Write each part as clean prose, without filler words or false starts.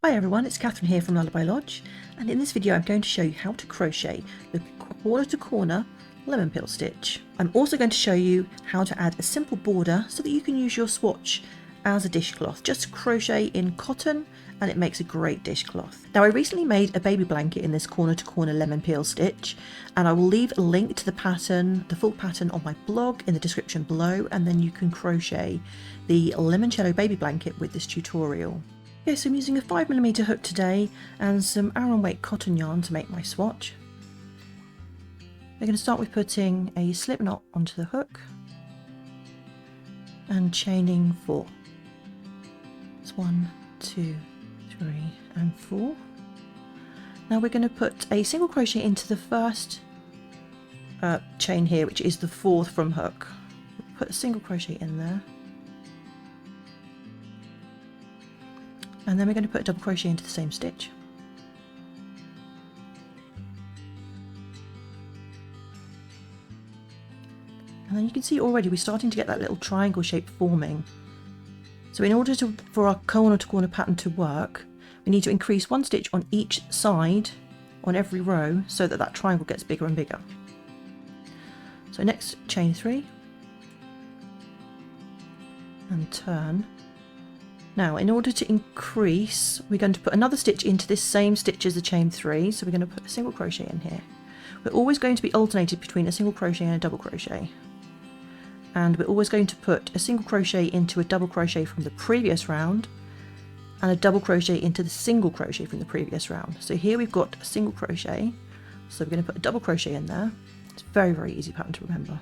Hi everyone, it's Catherine here from Lullaby Lodge, and in this video I'm going to show you how to crochet the corner to corner lemon peel stitch. I'm also going to show you how to add a simple border so that you can use your swatch as a dishcloth. Just crochet in cotton and it makes a great dishcloth. Now I recently made a baby blanket in this corner to corner lemon peel stitch, and I will leave a link to the pattern, the full pattern, on my blog in the description below, and then you can crochet the limoncello baby blanket with this tutorial. Okay, so I'm using a 5mm hook today and some Aran weight cotton yarn to make my swatch. We're going to start with putting a slip knot onto the hook and chaining 4. It's 1, 2, 3 and 4. Now we're going to put a single crochet into the first chain here, which is the 4th from hook. Put a single crochet in there. And then we're going to put a double crochet into the same stitch. And then you can see already we're starting to get that little triangle shape forming. So in order for our corner to corner pattern to work, we need to increase 1 stitch on each side on every row so that that triangle gets bigger and bigger. So next, chain 3 and turn. Now, in order to increase, we're going to put another stitch into this same stitch as the chain 3, so we're going to put a single crochet in here. We're always going to be alternated between a single crochet and a double crochet. And we're always going to put a single crochet into a double crochet from the previous round and a double crochet into the single crochet from the previous round. So here we've got a single crochet, so we're going to put a double crochet in there. It's a very, very easy pattern to remember.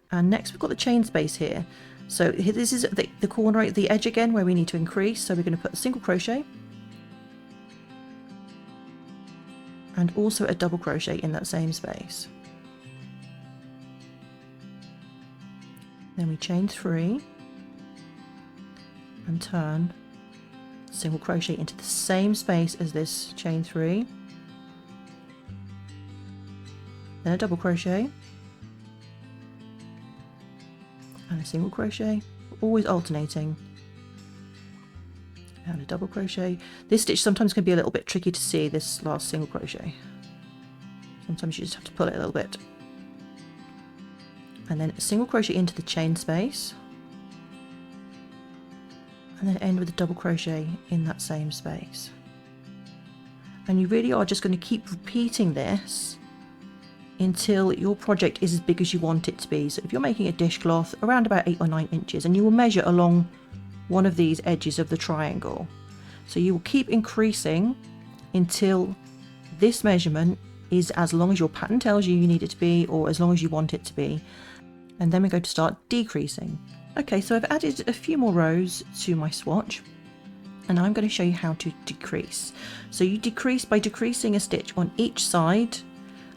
And next we've got the chain space here. So this is the corner, the edge again, where we need to increase. So we're going to put a single crochet and also a double crochet in that same space. Then we chain 3 and turn, single crochet into the same space as this chain 3, then a double crochet and a single crochet, always alternating, and a double crochet. This stitch sometimes can be a little bit tricky to see, this last single crochet. Sometimes you just have to pull it a little bit. And then a single crochet into the chain space, and then end with a double crochet in that same space. And you really are just going to keep repeating this until your project is as big as you want it to be. So if you're making a dishcloth, around about 8 or 9 inches, and you will measure along one of these edges of the triangle. So you will keep increasing until this measurement is as long as your pattern tells you need it to be, or as long as you want it to be. And then we're going to start decreasing. Okay, so I've added a few more rows to my swatch, and I'm going to show you how to decrease. So you decrease by decreasing a stitch on each side,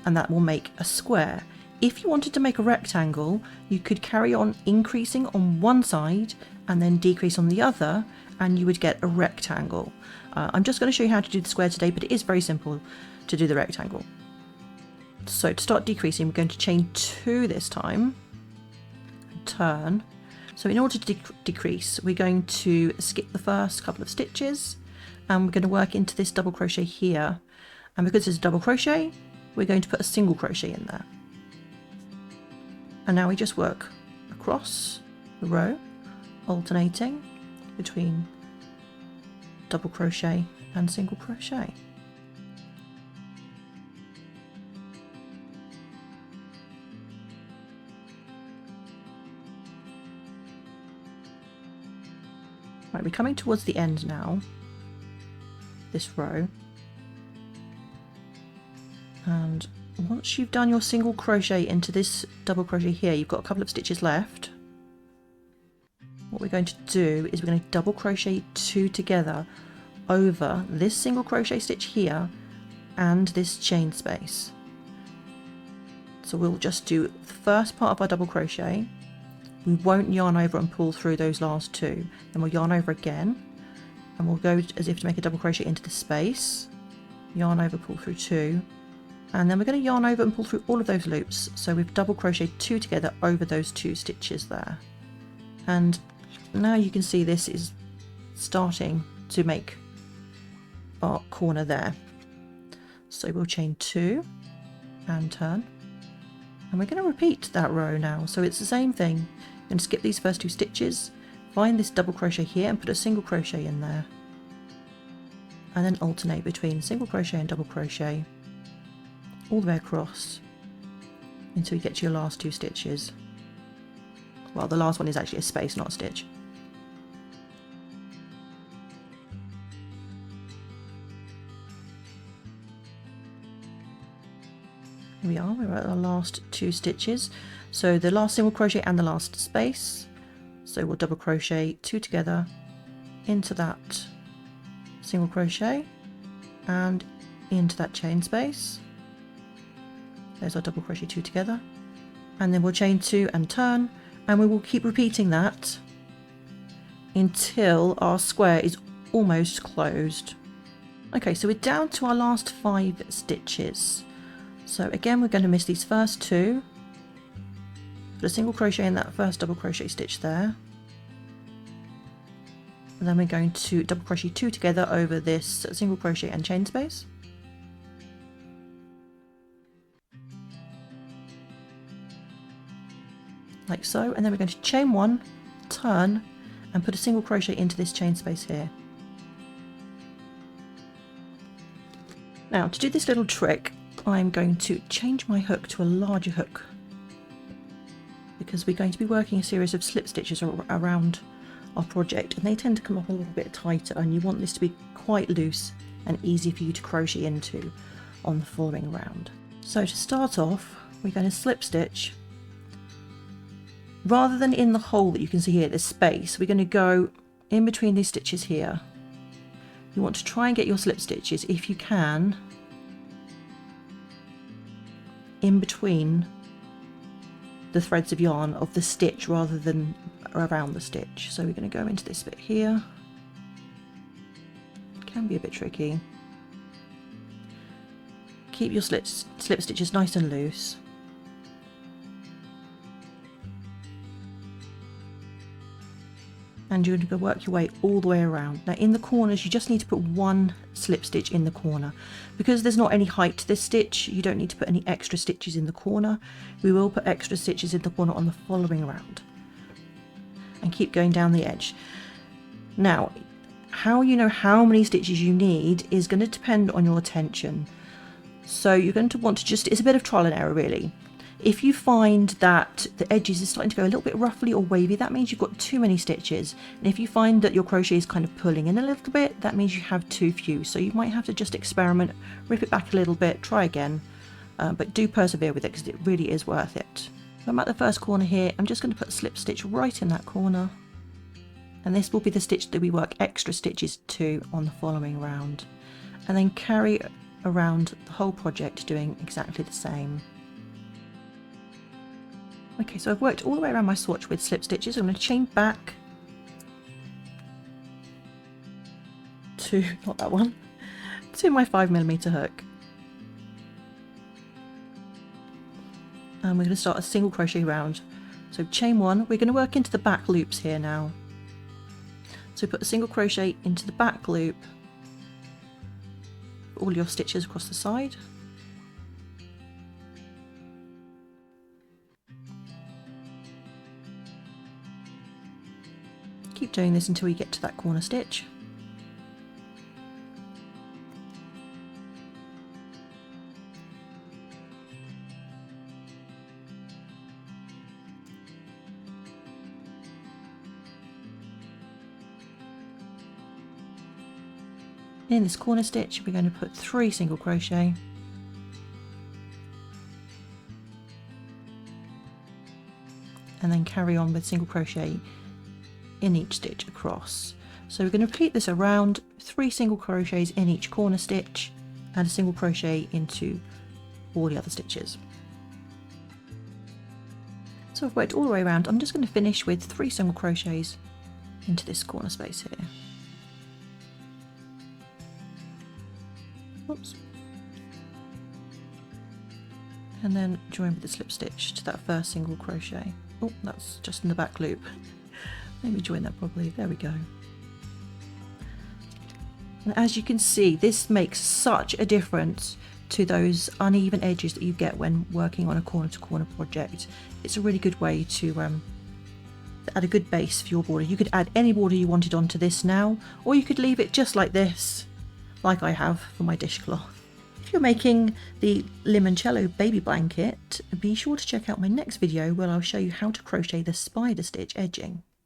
and that will make a square. If you wanted to make a rectangle, you could carry on increasing on one side and then decrease on the other, and you would get a rectangle. I'm just going to show you how to do the square today, but it is very simple to do the rectangle. So to start decreasing, we're going to chain 2 this time and turn. So in order to decrease, we're going to skip the first couple of stitches, and we're going to work into this double crochet here. And because it's a double crochet, we're going to put a single crochet in there. And now we just work across the row, alternating between double crochet and single crochet. Right, we're coming towards the end now, this row. And once you've done your single crochet into this double crochet here, you've got a couple of stitches left. What we're going to do is we're going to double crochet 2 together over this single crochet stitch here and this chain space. So we'll just do the first part of our double crochet. We won't yarn over and pull through those last 2. Then we'll yarn over again, and we'll go as if to make a double crochet into the space, yarn over, pull through 2. And then we're going to yarn over and pull through all of those loops. So we've double crocheted 2 together over those 2 stitches there. And now you can see this is starting to make our corner there. So we'll chain 2 and turn, and we're going to repeat that row now. So it's the same thing. You're going to skip these first 2 stitches, find this double crochet here and put a single crochet in there, and then alternate between single crochet and double crochet all the way across until you get to your last 2 stitches. Well, the last one is actually a space, not a stitch. Here we are, we're at our last 2 stitches. So the last single crochet and the last space. So we'll double crochet 2 together into that single crochet and into that chain space. There's our double crochet 2 together, and then we'll chain 2 and turn, and we will keep repeating that until our square is almost closed. Okay, so we're down to our last 5 stitches. So again, we're going to miss these first 2, put a single crochet in that first double crochet stitch there, and then we're going to double crochet 2 together over this single crochet and chain space. Like so, and then we're going to chain 1, turn, and put a single crochet into this chain space here. Now, to do this little trick, I'm going to change my hook to a larger hook, because we're going to be working a series of slip stitches around our project, and they tend to come up a little bit tighter, and you want this to be quite loose and easy for you to crochet into on the following round. So to start off, we're going to slip stitch. Rather than in the hole that you can see here, this space, we're going to go in between these stitches here. You want to try and get your slip stitches, if you can, in between the threads of yarn of the stitch rather than around the stitch. So we're going to go into this bit here. It can be a bit tricky. Keep your slip stitches nice and loose. And you're going to work your way all the way around. Now in the corners you just need to put 1 slip stitch in the corner. Because there's not any height to this stitch, you don't need to put any extra stitches in the corner. We will put extra stitches in the corner on the following round. And keep going down the edge. Now, how you know how many stitches you need is going to depend on your tension. So you're going to want to just, it's a bit of trial and error really. If you find that the edges are starting to go a little bit ruffly or wavy, that means you've got too many stitches. And if you find that your crochet is kind of pulling in a little bit, that means you have too few. So you might have to just experiment, rip it back a little bit, try again, but do persevere with it because it really is worth it. So I'm at the first corner here. I'm just going to put a slip stitch right in that corner. And this will be the stitch that we work extra stitches to on the following round. And then carry around the whole project doing exactly the same. Okay, so I've worked all the way around my swatch with slip stitches. I'm going to chain back to, not that one, to my 5mm hook. And we're going to start a single crochet round. So chain 1, we're going to work into the back loops here now. So put a single crochet into the back loop, all your stitches across the side. Keep doing this until you get to that corner stitch. In this corner stitch, we're going to put 3 single crochet. And then carry on with single crochet in each stitch across. So we're going to repeat this around, 3 single crochets in each corner stitch and a single crochet into all the other stitches. So I've worked all the way around. I'm just going to finish with 3 single crochets into this corner space here. Oops. And then join with the slip stitch to that first single crochet. Oh, that's just in the back loop. Let me join that properly. There we go. And as you can see, this makes such a difference to those uneven edges that you get when working on a corner to corner project. It's a really good way to add a good base for your border. You could add any border you wanted onto this now, or you could leave it just like this, like I have for my dishcloth. If you're making the limoncello baby blanket, be sure to check out my next video where I'll show you how to crochet the spider stitch edging.